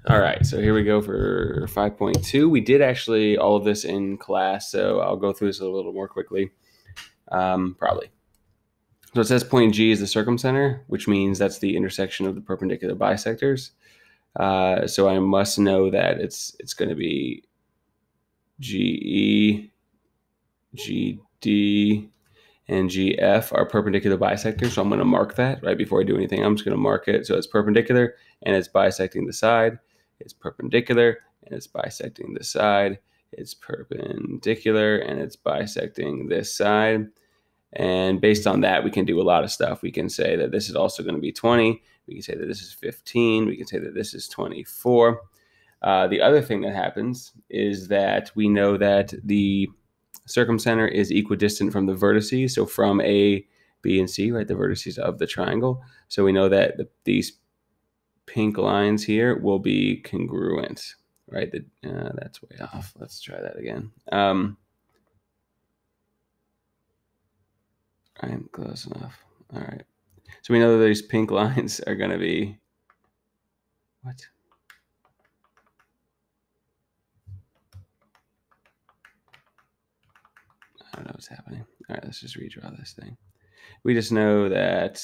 All right, so here we go for 5.2. We did actually all of this in class, so I'll go through this a little more quickly, probably. So it says point G is the circumcenter, which means that's the intersection of the perpendicular bisectors. So I must know that it's going to be GE, GD, and GF are perpendicular bisectors. So I'm going to mark that right before I do anything. I'm just going to mark it. So it's perpendicular and it's bisecting the side. It's perpendicular and it's bisecting the side. It's perpendicular and it's bisecting this side. And based on that, we can do a lot of stuff. We can say that this is also going to be 20. We can say that this is 15. We can say that this is 24. The other thing that happens is that we know that the circumcenter is equidistant from the vertices. So from A, B, and C, right, the vertices of the triangle. So we know that these pink lines here will be congruent, right? That's way off. Let's try that again. I'm close enough. All right. So we know that these pink lines are going to be, what? I don't know what's happening. All right, let's just redraw this thing. We just know that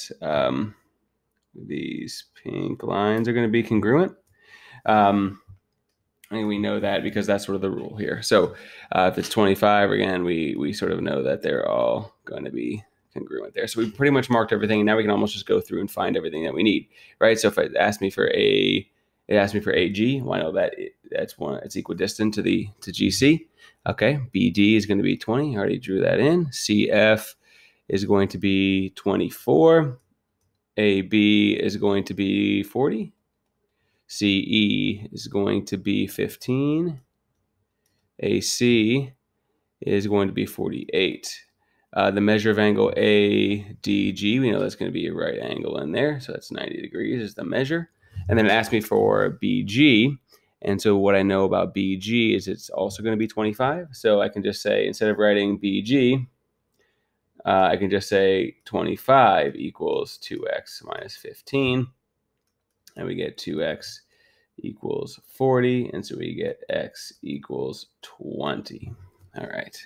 these pink lines are going to be congruent. And we know that because that's sort of the rule here. So if it's 25, again, we sort of know that they're all going to be congruent there. So we pretty much marked everything. And now we can almost just go through and find everything that we need, right? So if it asks me for it asked me for AG, well, I know that it's equidistant to GC. Okay, BD is going to be 20. I already drew that in. CF is going to be 24. AB is going to be 40. CE is going to be 15. AC is going to be 48. The measure of angle ADG, we know that's going to be a right angle in there. So that's 90 degrees is the measure. And then it asked me for BG. And so what I know about BG is it's also going to be 25. So I can just say, instead of writing BG, I can just say 25 equals 2x minus 15. And we get 2x equals 40. And so we get x equals 20. All right.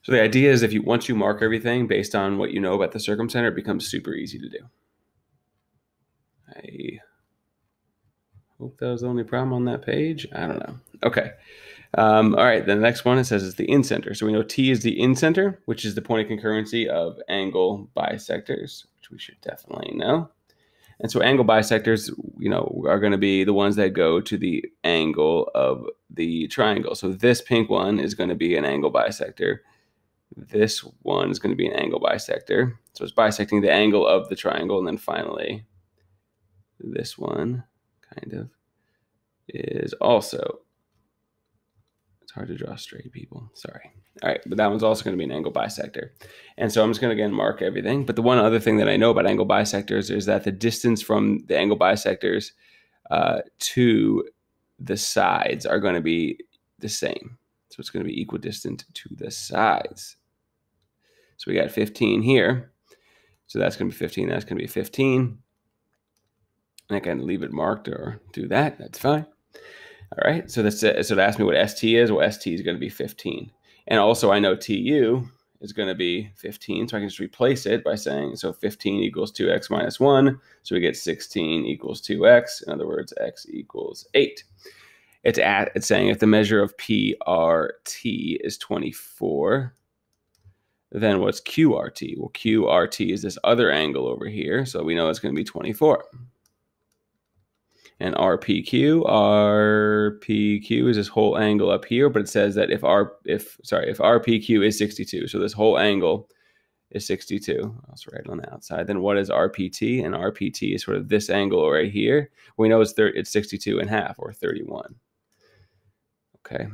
So the idea is once you mark everything based on what you know about the circumcenter, it becomes super easy to do. I hope that was the only problem on that page. I don't know. Okay. All right. The next one, it says it's the incenter. So we know T is the incenter, which is the point of concurrency of angle bisectors, which we should definitely know. And so angle bisectors, are going to be the ones that go to the angle of the triangle. So this pink one is going to be an angle bisector. This one is going to be an angle bisector. So it's bisecting the angle of the triangle. And then finally, this one kind of is also, it's hard to draw straight, people. Sorry. All right, but that one's also going to be an angle bisector. And so I'm just going to, again, mark everything. But the one other thing that I know about angle bisectors is that the distance from the angle bisectors to the sides are going to be the same. So it's going to be equidistant to the sides. So we got 15 here. So that's going to be 15. That's going to be 15. And I can leave it marked or do that. That's fine. All right. So that's it. So it asked me what ST is. Well, ST is going to be 15. And also I know TU is going to be 15. So I can just replace it by saying, so 15 equals 2x minus 1. So we get 16 equals 2x. In other words, x equals 8. It's saying if the measure of PRT is 24, then what's QRT? Well, QRT is this other angle over here. So we know it's going to be 24. And RPQ is this whole angle up here, but it says that if RPQ is 62, so this whole angle is 62, I'll just write it on the outside, then what is RPT? And RPT is sort of this angle right here. We know it's 62.5 or 31. Okay.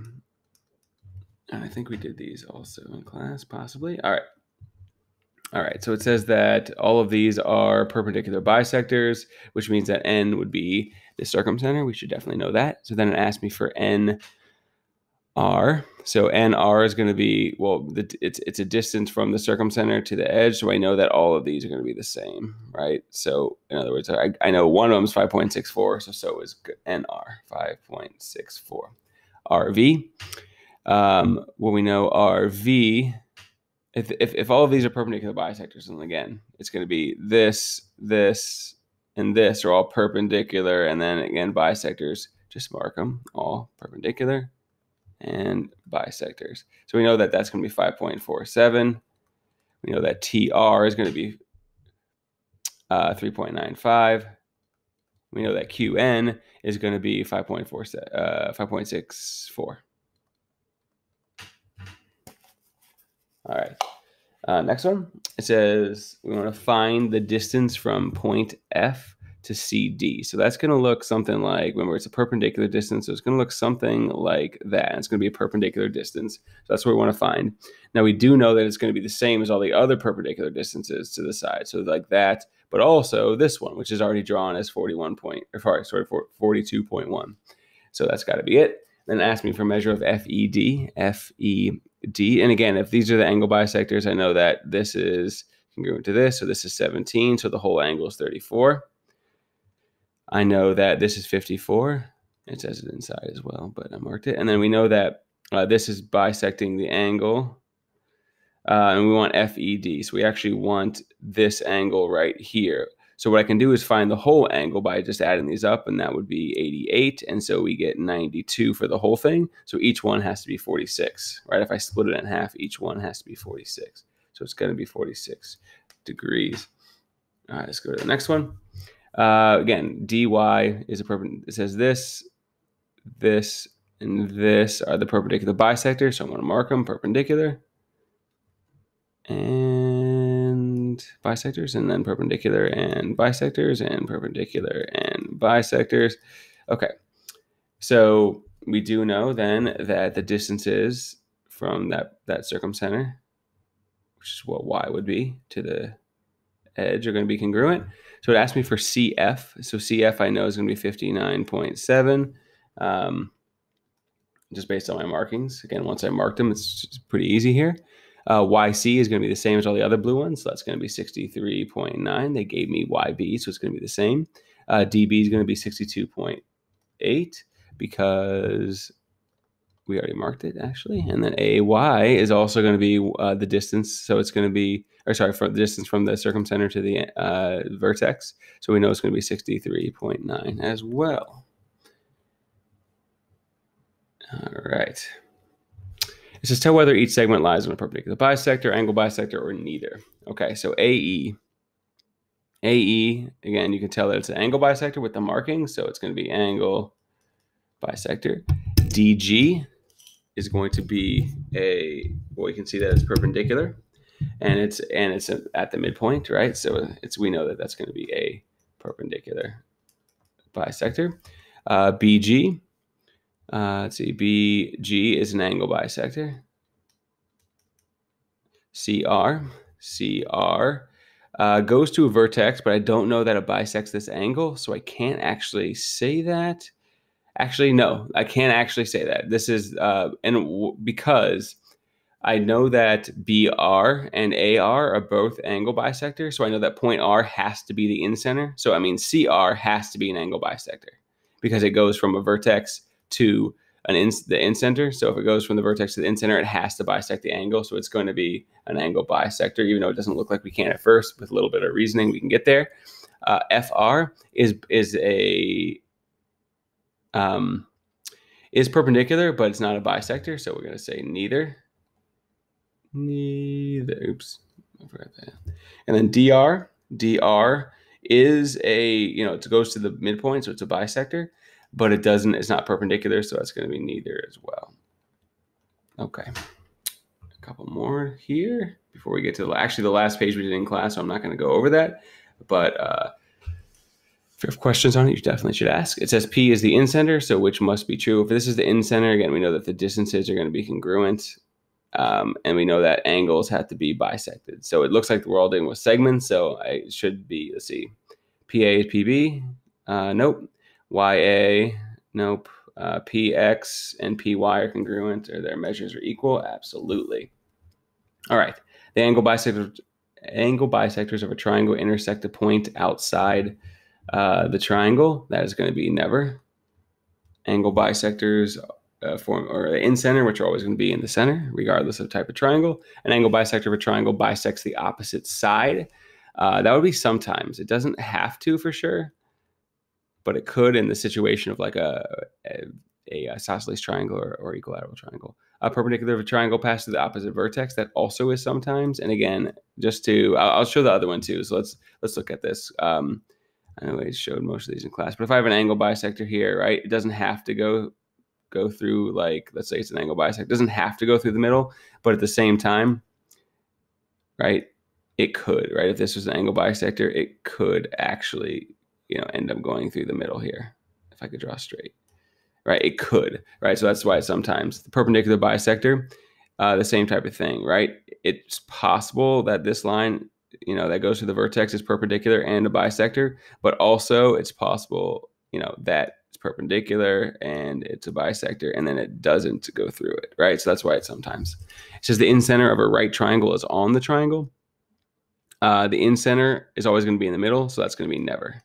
And I think we did these also in class, possibly. All right. All right, so it says that all of these are perpendicular bisectors, which means that N would be the circumcenter. We should definitely know that. So then it asked me for N R. So NR is going to be, well, it's a distance from the circumcenter to the edge, so I know that all of these are going to be the same, right? So in other words, I know one of them is 5.64, so is NR, 5.64. RV. Well, we know RV, if all of these are perpendicular bisectors, and again, it's going to be this, and this are all perpendicular, and then again, bisectors, just mark them all perpendicular and bisectors. So we know that that's going to be 5.47. We know that TR is going to be 3.95. We know that QN is going to be 5.64. All right. Next one. It says we want to find the distance from point F to CD. So that's going to look something like, remember, it's a perpendicular distance, so it's going to look something like that. And it's going to be a perpendicular distance. So that's what we want to find. Now, we do know that it's going to be the same as all the other perpendicular distances to the side. So like that, but also this one, which is already drawn as 42.1. So that's got to be it. Then ask me for measure of FED. FED. And again, if these are the angle bisectors, I know that this is congruent to this. So this is 17. So the whole angle is 34. I know that this is 54. It says it inside as well, but I marked it. And then we know that this is bisecting the angle. And we want FED. So we actually want this angle right here. So what I can do is find the whole angle by just adding these up, and that would be 88. And so we get 92 for the whole thing. So each one has to be 46, right? If I split it in half, each one has to be 46. So it's going to be 46 degrees. All right, let's go to the next one. Again, dy is a perpendicular. It says this, and this are the perpendicular bisectors. So I'm going to mark them perpendicular and bisectors, and then perpendicular and bisectors, and perpendicular and bisectors. Okay, so we do know then that the distances from that circumcenter, which is what y would be, to the edge are going to be congruent. So it asked me for CF. So CF I know is going to be 59.7. Just based on my markings. Again, once I marked them, it's pretty easy here. YC is going to be the same as all the other blue ones. So that's going to be 63.9. They gave me YB, so it's going to be the same. DB is going to be 62.8 because we already marked it, actually. And then AY is also going to be the distance. So it's going to be, or sorry, for the distance from the circumcenter to the vertex. So we know it's going to be 63.9 as well. All right. It says tell whether each segment lies on a perpendicular bisector, angle bisector, or neither. Okay, so AE, again, you can tell that it's an angle bisector with the marking, so it's going to be angle bisector. DG is going to be well, you can see that it's perpendicular, and it's at the midpoint, right? So we know that that's going to be a perpendicular bisector. BG. Let's see, BG is an angle bisector. CR goes to a vertex, but I don't know that it bisects this angle, so I can't actually say that. Actually, no, I can't actually say that. This is, because I know that BR and AR are both angle bisectors, so I know that point R has to be the incenter. So I mean, CR has to be an angle bisector because it goes from a vertex to the incenter. So if it goes from the vertex to the incenter, it has to bisect the angle. So it's going to be an angle bisector, even though it doesn't look like we can at first. With a little bit of reasoning, we can get there. FR is perpendicular, but it's not a bisector. So we're going to say neither. Oops, I forgot that. And then DR is it goes to the midpoint, so it's a bisector, but it's not perpendicular, so that's going to be neither as well. Okay, a couple more here before we get to the last page we did in class, so I'm not going to go over that, but if you have questions on it, you definitely should ask. It says P is the incenter, so which must be true. If this is the incenter, again, we know that the distances are going to be congruent. And we know that angles have to be bisected. So it looks like we're all dealing with segments. So I should be, let's see, PA is PB. Nope. YA, nope. PX and PY are congruent, or their measures are equal? Absolutely. All right. The angle bisectors of a triangle intersect a point outside the triangle. That is going to be never. Angle bisectors form or in center, which are always going to be in the center, regardless of type of triangle. An angle bisector of a triangle bisects the opposite side. That would be sometimes. It doesn't have to for sure, but it could in the situation of like a isosceles triangle or equilateral triangle. A perpendicular of a triangle passes through the opposite vertex. That also is sometimes. And again, just to, I'll show the other one too. So let's look at this. I know I showed most of these in class, but if I have an angle bisector here, right, it doesn't have to go through, like, let's say it's an angle bisector. It doesn't have to go through the middle, but at the same time, right, it could, right? If this was an angle bisector, it could actually, end up going through the middle here. If I could draw straight, right? It could, right? So that's why sometimes the perpendicular bisector, the same type of thing, right? It's possible that this line, that goes through the vertex is perpendicular and a bisector, but also it's possible, that it's perpendicular and it's a bisector and then it doesn't go through it, right? So that's why it's sometimes. It says the incenter of a right triangle is on the triangle. The incenter is always going to be in the middle, so that's going to be never.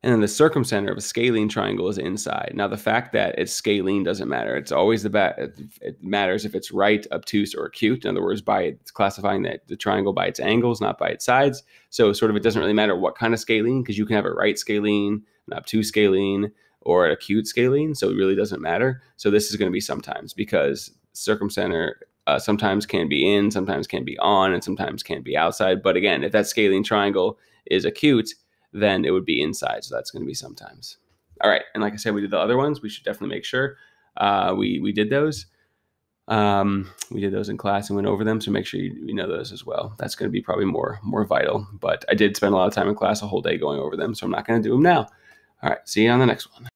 And then the circumcenter of a scalene triangle is inside. Now, the fact that it's scalene doesn't matter. It's always it matters if it's right, obtuse, or acute. In other words, it's classifying the triangle by its angles, not by its sides. So sort of it doesn't really matter what kind of scalene, because you can have a right scalene, an obtuse scalene, or an acute scalene. So it really doesn't matter. So this is going to be sometimes, because circumcenter sometimes can be in, sometimes can be on, and sometimes can be outside. But again, if that scalene triangle is acute, then it would be inside. So that's going to be sometimes. All right. And like I said, we did the other ones. We should definitely make sure we did those. We did those in class and went over them. So make sure you know those as well. That's going to be probably more vital. But I did spend a lot of time in class, a whole day going over them. So I'm not going to do them now. All right. See you on the next one.